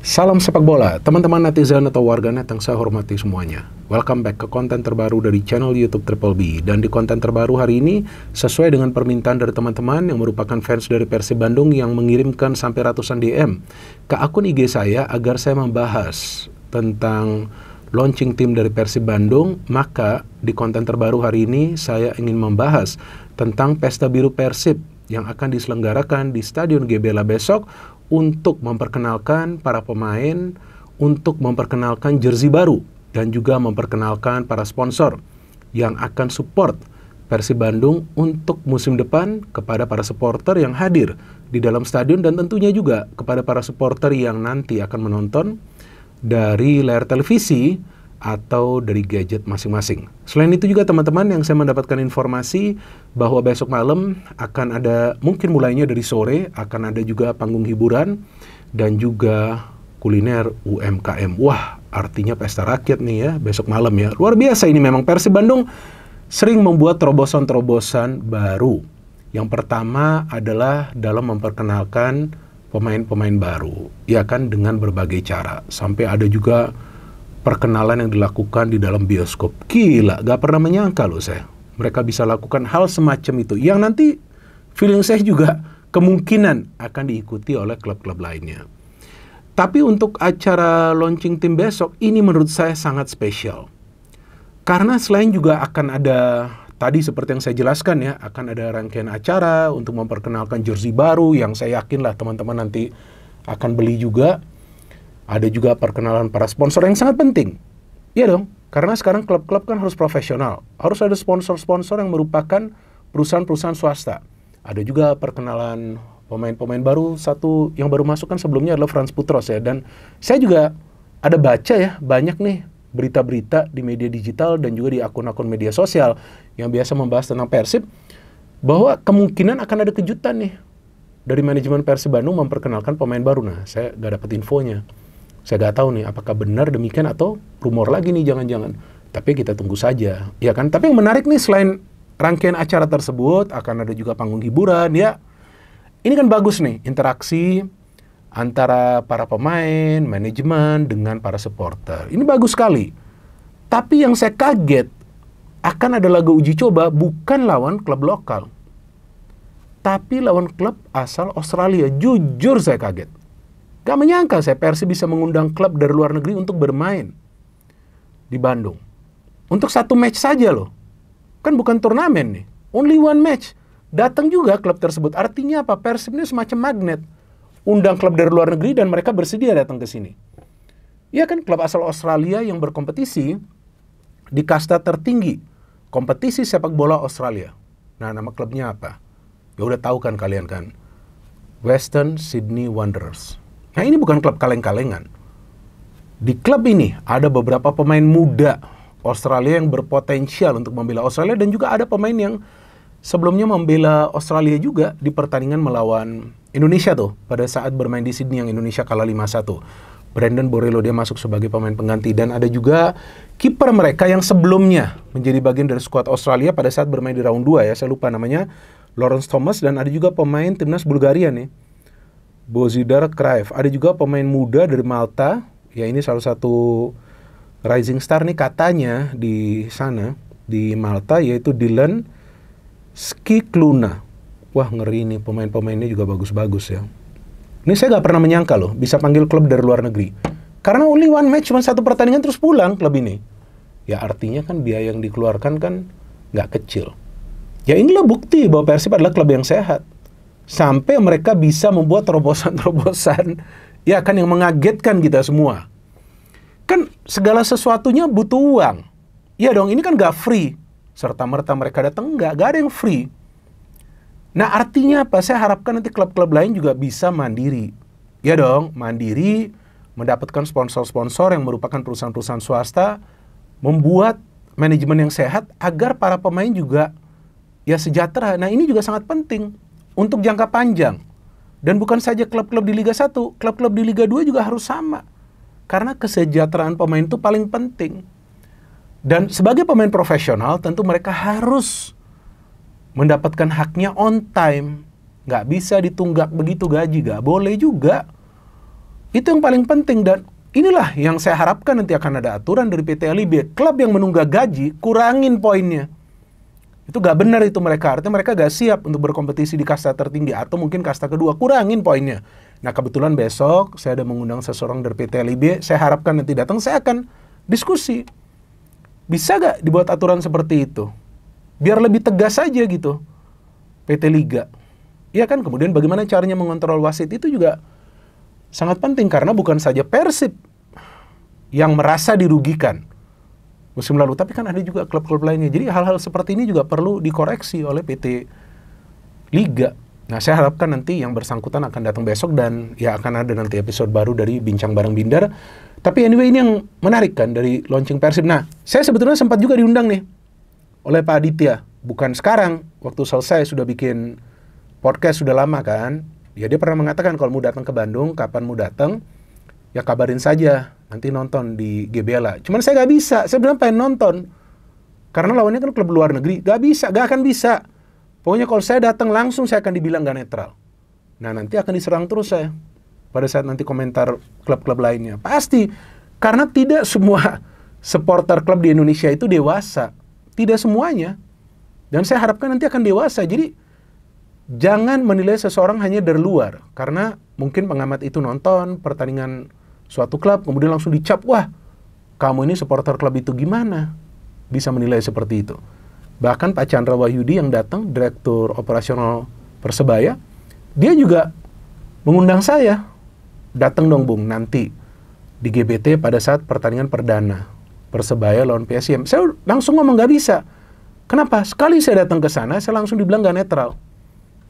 Salam sepak bola, teman-teman netizen atau warganet yang saya hormati semuanya. Welcome back ke konten terbaru dari channel YouTube Triple B. Dan di konten terbaru hari ini, sesuai dengan permintaan dari teman-teman yang merupakan fans dari Persib Bandung yang mengirimkan sampai ratusan DM ke akun IG saya agar saya membahas tentang launching tim dari Persib Bandung, maka di konten terbaru hari ini saya ingin membahas tentang Pesta Biru Persib yang akan diselenggarakan di Stadion GBLA besok untuk memperkenalkan para pemain, untuk memperkenalkan jersey baru, dan juga memperkenalkan para sponsor yang akan support Persib Bandung untuk musim depan kepada para supporter yang hadir di dalam stadion dan tentunya juga kepada para supporter yang nanti akan menonton dari layar televisi atau dari gadget masing-masing. Selain itu juga teman-teman yang saya mendapatkan informasi bahwa besok malam akan ada, mungkin mulainya dari sore, akan ada juga panggung hiburan dan juga kuliner UMKM. Wah, artinya pesta rakyat nih ya, besok malam ya. Luar biasa ini memang, Persib Bandung sering membuat terobosan-terobosan baru. Yang pertama adalah dalam memperkenalkan pemain-pemain baru, ya kan, dengan berbagai cara. Sampai ada juga perkenalan yang dilakukan di dalam bioskop. Gila, gak pernah menyangka loh saya. Mereka bisa lakukan hal semacam itu. Yang nanti feeling saya juga kemungkinan akan diikuti oleh klub-klub lainnya. Tapi untuk acara launching tim besok, ini menurut saya sangat spesial. Karena selain juga akan ada, tadi seperti yang saya jelaskan ya, akan ada rangkaian acara untuk memperkenalkan jersey baru yang saya yakin lah teman-teman nanti akan beli juga. Ada juga perkenalan para sponsor yang sangat penting. Iya dong, karena sekarang klub-klub kan harus profesional. Harus ada sponsor-sponsor yang merupakan perusahaan-perusahaan swasta. Ada juga perkenalan pemain-pemain baru. Satu yang baru masuk kan sebelumnya adalah Frans Putros ya. Dan saya juga ada baca ya, banyak nih berita-berita di media digital dan juga di akun-akun media sosial yang biasa membahas tentang Persib, bahwa kemungkinan akan ada kejutan nih dari manajemen Persib Bandung memperkenalkan pemain baru. Nah, saya nggak dapat infonya. Saya nggak tahu nih apakah benar demikian atau rumor lagi nih jangan-jangan. Tapi kita tunggu saja, ya kan? Tapi yang menarik nih, selain rangkaian acara tersebut, akan ada juga panggung hiburan, ya. Ini kan bagus nih, interaksi antara para pemain, manajemen, dengan para supporter. Ini bagus sekali. Tapi yang saya kaget, akan ada laga uji coba bukan lawan klub lokal, tapi lawan klub asal Australia. Jujur saya kaget. Gak menyangka saya Persib bisa mengundang klub dari luar negeri untuk bermain di Bandung. Untuk satu match saja loh. Kan bukan turnamen nih. Only one match. Datang juga klub tersebut. Artinya apa? Persib ini semacam magnet. Undang klub dari luar negeri dan mereka bersedia datang ke sini. Ya kan, klub asal Australia yang berkompetisi di kasta tertinggi kompetisi sepak bola Australia. Nah, nama klubnya apa? Ya udah tahu kan kalian kan. Western Sydney Wanderers. Nah, ini bukan klub kaleng-kalengan. Di klub ini ada beberapa pemain muda Australia yang berpotensial untuk membela Australia, dan juga ada pemain yang sebelumnya membela Australia juga di pertandingan melawan Indonesia tuh, pada saat bermain di Sydney yang Indonesia kalah 5-1. Brandon Borrello, dia masuk sebagai pemain pengganti. Dan ada juga kiper mereka yang sebelumnya menjadi bagian dari skuad Australia pada saat bermain di round 2 ya, saya lupa namanya, Lawrence Thomas. Dan ada juga pemain timnas Bulgaria nih, Bozidar Kraev. Ada juga pemain muda dari Malta, ya ini salah satu rising star nih katanya di sana, di Malta, yaitu Dylan Skikluna. Wah, ngeri nih, pemain-pemainnya juga bagus-bagus ya. Ini saya nggak pernah menyangka loh, bisa panggil klub dari luar negeri. Karena only one match, cuma satu pertandingan terus pulang klub ini. Ya artinya kan biaya yang dikeluarkan kan nggak kecil. Ya inilah bukti bahwa Persib adalah klub yang sehat. Sampai mereka bisa membuat terobosan-terobosan, ya kan, yang mengagetkan kita semua. Kan segala sesuatunya butuh uang. Ya dong, ini kan gak free. Serta-merta mereka datang, gak ada yang free. Nah, artinya apa? Saya harapkan nanti klub-klub lain juga bisa mandiri. Ya dong, mandiri, mendapatkan sponsor-sponsor yang merupakan perusahaan-perusahaan swasta, membuat manajemen yang sehat agar para pemain juga ya sejahtera. Nah, ini juga sangat penting untuk jangka panjang. Dan bukan saja klub-klub di Liga 1, klub-klub di Liga 2 juga harus sama. Karena kesejahteraan pemain itu paling penting. Dan sebagai pemain profesional, tentu mereka harus mendapatkan haknya on time. Nggak bisa ditunggak begitu gaji, nggak boleh juga. Itu yang paling penting, dan inilah yang saya harapkan nanti akan ada aturan dari PT LIB. Klub yang menunggak gaji, kurangin poinnya. Itu gak benar itu mereka. Artinya mereka gak siap untuk berkompetisi di kasta tertinggi atau mungkin kasta kedua. Kurangin poinnya. Nah kebetulan besok saya ada mengundang seseorang dari PT LIB. Saya harapkan nanti datang, saya akan diskusi. Bisa gak dibuat aturan seperti itu? Biar lebih tegas aja gitu PT Liga. Iya kan? Kemudian bagaimana caranya mengontrol wasit itu juga sangat penting. Karena bukan saja Persib yang merasa dirugikan musim lalu, tapi kan ada juga klub-klub lainnya. Jadi hal-hal seperti ini juga perlu dikoreksi oleh PT Liga. Nah, saya harapkan nanti yang bersangkutan akan datang besok dan ya akan ada nanti episode baru dari Bincang Bareng Binder. Tapi anyway, ini yang menarik kan dari launching Persib. Nah, saya sebetulnya sempat juga diundang nih oleh Pak Aditya. Bukan sekarang, waktu selesai sudah bikin podcast sudah lama kan. Ya dia pernah mengatakan kalau mau datang ke Bandung, kapan mau datang, ya kabarin saja, nanti nonton di GBLA. Cuman saya nggak bisa, saya bilang pengen nonton. Karena lawannya kan klub luar negeri, nggak akan bisa. Pokoknya kalau saya datang langsung saya akan dibilang nggak netral. Nah nanti akan diserang terus saya, pada saat nanti komentar klub-klub lainnya. Pasti, karena tidak semua supporter klub di Indonesia itu dewasa. Tidak semuanya. Dan saya harapkan nanti akan dewasa. Jadi, jangan menilai seseorang hanya dari luar. Karena mungkin pengamat itu nonton pertandingan suatu klub, kemudian langsung dicap, wah, kamu ini supporter klub itu gimana? Bisa menilai seperti itu. Bahkan Pak Chandra Wahyudi yang datang, Direktur Operasional Persebaya, dia juga mengundang saya. Datang dong Bung, nanti di GBT pada saat pertandingan perdana Persebaya lawan PSIM. Saya langsung ngomong nggak bisa. Kenapa? Sekali saya datang ke sana, saya langsung dibilang nggak netral.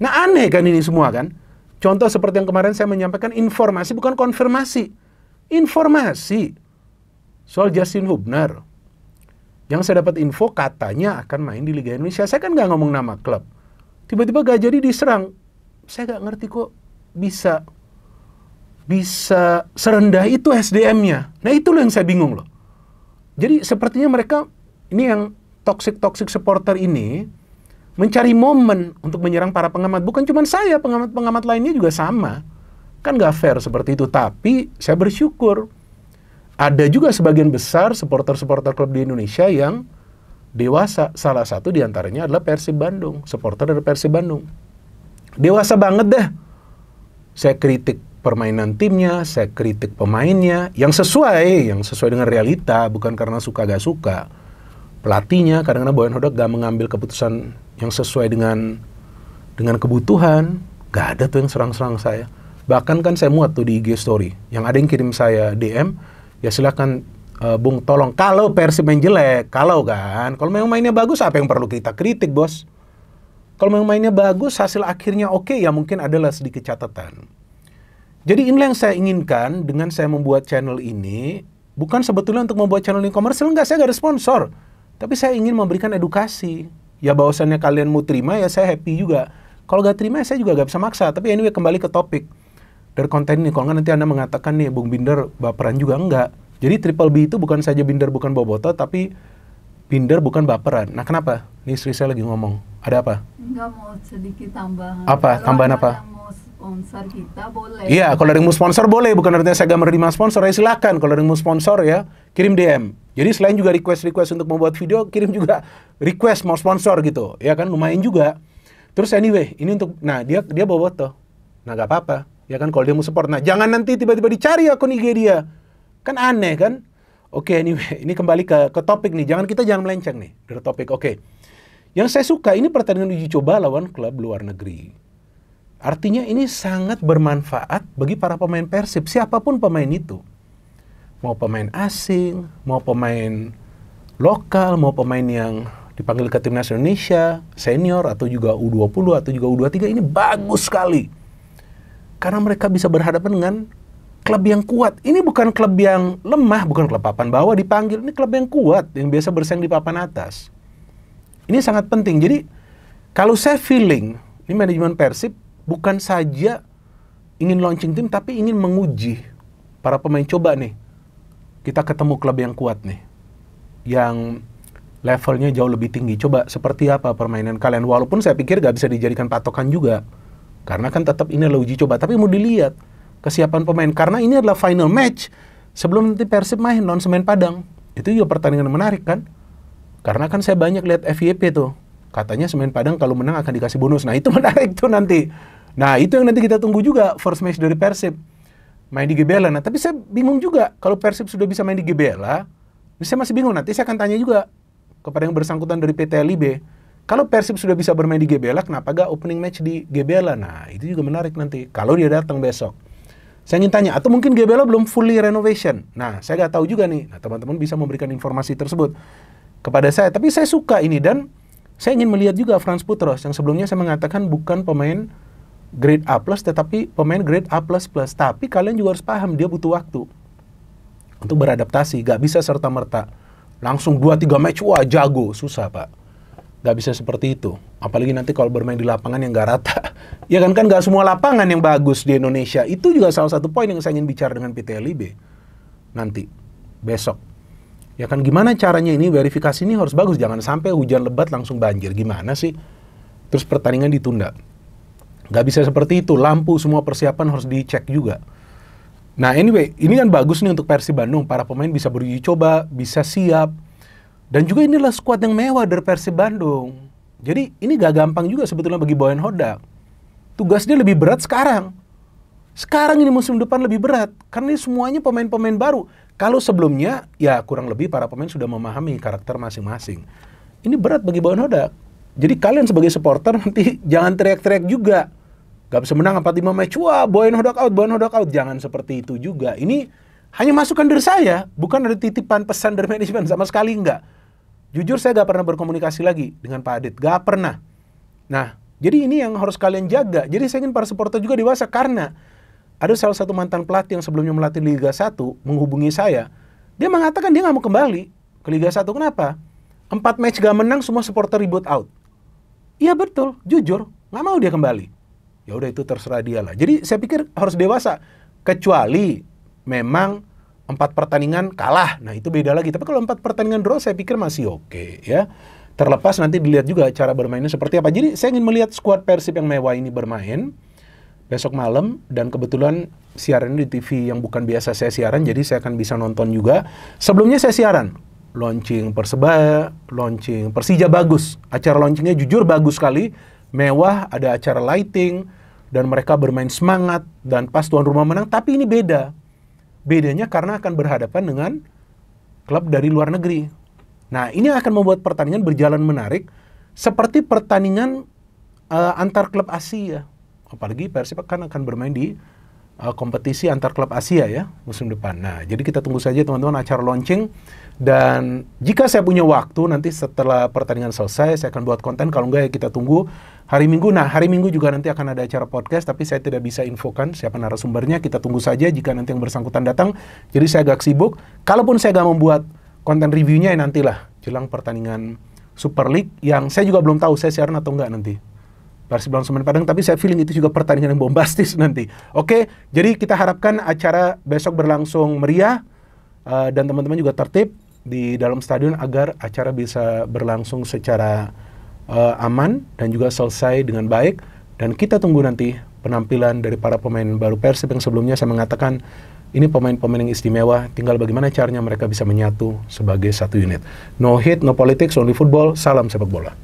Nah aneh kan ini semua kan? Contoh seperti yang kemarin saya menyampaikan informasi, bukan konfirmasi. Informasi soal Justin Hubner. Yang saya dapat info katanya akan main di Liga Indonesia. Saya kan nggak ngomong nama klub. Tiba-tiba gak jadi diserang. Saya nggak ngerti kok bisa serendah itu SDM-nya. Nah itu loh yang saya bingung loh. Jadi sepertinya mereka, ini yang toxic supporter ini, mencari momen untuk menyerang para pengamat. Bukan cuma saya, pengamat-pengamat lainnya juga sama. Kan nggak fair seperti itu. Tapi saya bersyukur ada juga sebagian besar supporter-supporter klub di Indonesia yang dewasa. Salah satu diantaranya adalah Persib Bandung, supporter dari Persib Bandung. Dewasa banget deh. Saya kritik permainan timnya, saya kritik pemainnya, yang sesuai dengan realita, bukan karena suka gak suka. Pelatihnya, kadang-kadang Boyan Hodak gak mengambil keputusan yang sesuai dengan kebutuhan. Gak ada tuh yang serang-serang saya. Bahkan kan saya muat tuh di IG story, yang ada yang kirim saya DM, ya silakan Bung tolong, kalau Persib main jelek, kalau memang mainnya bagus, apa yang perlu kita kritik bos? Kalau memang mainnya bagus, hasil akhirnya oke, ya mungkin adalah sedikit catatan. Jadi inilah yang saya inginkan dengan saya membuat channel ini, bukan sebetulnya untuk membuat channel ini komersil, enggak, saya gak ada sponsor. Tapi saya ingin memberikan edukasi. Ya bahwasannya kalian mau terima, ya saya happy juga. Kalau gak terima, ya saya juga gak bisa maksa. Tapi anyway, kembali ke topik dari konten ini. Kalau nggak nanti Anda mengatakan nih, Bung Binder baperan juga, enggak. Jadi Triple B itu bukan saja Binder bukan boboto, tapi Binder bukan baperan. Nah kenapa? Nih istri saya lagi ngomong. Ada apa? Enggak, mau sedikit tambahan. Apa? Tambahan apa? Sponsor kita boleh. Iya, kalau ada yang mau sponsor boleh, bukan artinya saya gak menerima sponsor, ya silakan. Kalau ada yang mau sponsor ya, kirim DM. Jadi selain juga request untuk membuat video, kirim juga request mau sponsor gitu. Ya kan, lumayan juga. Terus anyway, ini untuk, nah dia bobotoh. Nah gak apa-apa. Ya kan, kalau dia mau support. Nah jangan nanti tiba-tiba dicari akun IG dia. Kan aneh kan? Oke, anyway, ini kembali ke topik nih. Kita jangan melenceng nih dari topik. Oke. Yang saya suka, ini pertandingan uji coba lawan klub luar negeri. Artinya ini sangat bermanfaat bagi para pemain Persib, siapapun pemain itu. Mau pemain asing, mau pemain lokal, mau pemain yang dipanggil ke timnas Indonesia, senior, atau juga U20, atau juga U23, ini bagus sekali. Karena mereka bisa berhadapan dengan klub yang kuat. Ini bukan klub yang lemah, bukan klub papan bawah dipanggil. Ini klub yang kuat, yang biasa bersaing di papan atas. Ini sangat penting. Jadi, kalau saya feeling, ini manajemen Persib, bukan saja ingin launching tim, tapi ingin menguji para pemain. Coba nih, kita ketemu klub yang kuat nih, yang levelnya jauh lebih tinggi. Coba seperti apa permainan kalian. Walaupun saya pikir gak bisa dijadikan patokan juga, karena kan tetap ini adalah uji coba. Tapi mau dilihat, kesiapan pemain. Karena ini adalah final match sebelum nanti Persib main lawan Semen Padang. Itu juga pertandingan menarik kan? Karena kan saya banyak lihat FYP tuh. Katanya Semen Padang kalau menang akan dikasih bonus. Nah itu menarik tuh nanti. Nah itu yang nanti kita tunggu juga first match dari Persib. Main di GBLA. Nah tapi saya bingung juga. Kalau Persib sudah bisa main di GBLA, saya masih bingung. Nanti saya akan tanya juga kepada yang bersangkutan dari PT LIB. Kalau Persib sudah bisa bermain di GBLA, kenapa gak opening match di GBLA? Nah, itu juga menarik nanti. Kalau dia datang besok. Saya ingin tanya, atau mungkin GBLA belum fully renovation. Nah, saya gak tahu juga nih. Nah, teman-teman bisa memberikan informasi tersebut kepada saya. Tapi saya suka ini, dan saya ingin melihat juga Frans Putros, yang sebelumnya saya mengatakan bukan pemain grade A+, tetapi pemain grade A++. Tapi kalian juga harus paham, dia butuh waktu untuk beradaptasi. Gak bisa serta-merta. Langsung 2-3 match, wah jago. Susah, Pak. Gak bisa seperti itu. Apalagi nanti kalau bermain di lapangan yang gak rata. Ya kan gak semua lapangan yang bagus di Indonesia. Itu juga salah satu poin yang saya ingin bicara dengan PT LIB. Nanti, besok. Ya kan gimana caranya ini, verifikasi ini harus bagus. Jangan sampai hujan lebat langsung banjir. Gimana sih? Terus pertandingan ditunda. Gak bisa seperti itu. Lampu, semua persiapan harus dicek juga. Nah anyway, ini kan bagus nih untuk Persib Bandung. Para pemain bisa beruji coba, bisa siap. Dan juga inilah skuad yang mewah dari Persib Bandung. Jadi ini gak gampang juga sebetulnya bagi Boyan Hodak. Tugas dia lebih berat sekarang. Sekarang ini musim depan lebih berat. Karena ini semuanya pemain-pemain baru. Kalau sebelumnya, ya kurang lebih para pemain sudah memahami karakter masing-masing. Ini berat bagi Boyan Hodak. Jadi kalian sebagai supporter nanti jangan teriak-teriak juga. Gak bisa menang 4-5 match. Wah, Boyan Hodak out, Boyan Hodak out. Jangan seperti itu juga. Ini hanya masukan dari saya. Bukan ada titipan pesan dari manajemen. Sama sekali enggak. Jujur saya gak pernah berkomunikasi lagi dengan Pak Adit. Gak pernah. Nah, jadi ini yang harus kalian jaga. Jadi saya ingin para supporter juga dewasa. Karena ada salah satu mantan pelatih yang sebelumnya melatih Liga 1 menghubungi saya. Dia mengatakan dia gak mau kembali ke Liga 1. Kenapa? 4 match gak menang, semua supporter ribut out. Iya betul, jujur. Gak mau dia kembali. Ya udah itu terserah dia lah. Jadi saya pikir harus dewasa. Kecuali memang 4 pertandingan kalah, nah itu beda lagi. Tapi kalau 4 pertandingan draw, saya pikir masih oke, ya. Terlepas nanti dilihat juga cara bermainnya seperti apa. Jadi saya ingin melihat skuad Persib yang mewah ini bermain besok malam. Dan kebetulan siaran di TV yang bukan biasa saya siaran, jadi saya akan bisa nonton juga. Sebelumnya saya siaran, launching Persebaya, launching Persija bagus. Acara launchingnya jujur bagus sekali, mewah, ada acara lighting, dan mereka bermain semangat, dan pas tuan rumah menang, tapi ini beda. Bedanya karena akan berhadapan dengan klub dari luar negeri. Nah, ini akan membuat pertandingan berjalan menarik seperti pertandingan antar klub Asia. Apalagi Persib akan bermain di kompetisi antar klub Asia ya musim depan. Nah, jadi kita tunggu saja teman-teman acara launching. Dan jika saya punya waktu nanti setelah pertandingan selesai saya akan buat konten. Kalau enggak ya kita tunggu hari Minggu. Nah, hari Minggu juga nanti akan ada acara podcast, tapi saya tidak bisa infokan siapa narasumbernya. Kita tunggu saja jika nanti yang bersangkutan datang. Jadi saya agak sibuk. Kalaupun saya agak membuat konten reviewnya ya nantilah jelang pertandingan Super League yang saya juga belum tahu saya siaran atau enggak nanti. Persib lawan Semen Padang, tapi saya feeling itu juga pertandingan yang bombastis nanti. Oke, jadi kita harapkan acara besok berlangsung meriah dan teman-teman juga tertib di dalam stadion agar acara bisa berlangsung secara aman dan juga selesai dengan baik. Dan kita tunggu nanti penampilan dari para pemain baru Persib yang sebelumnya saya mengatakan ini pemain-pemain yang istimewa, tinggal bagaimana caranya mereka bisa menyatu sebagai satu unit. No hate, no politics, only football, salam sepak bola.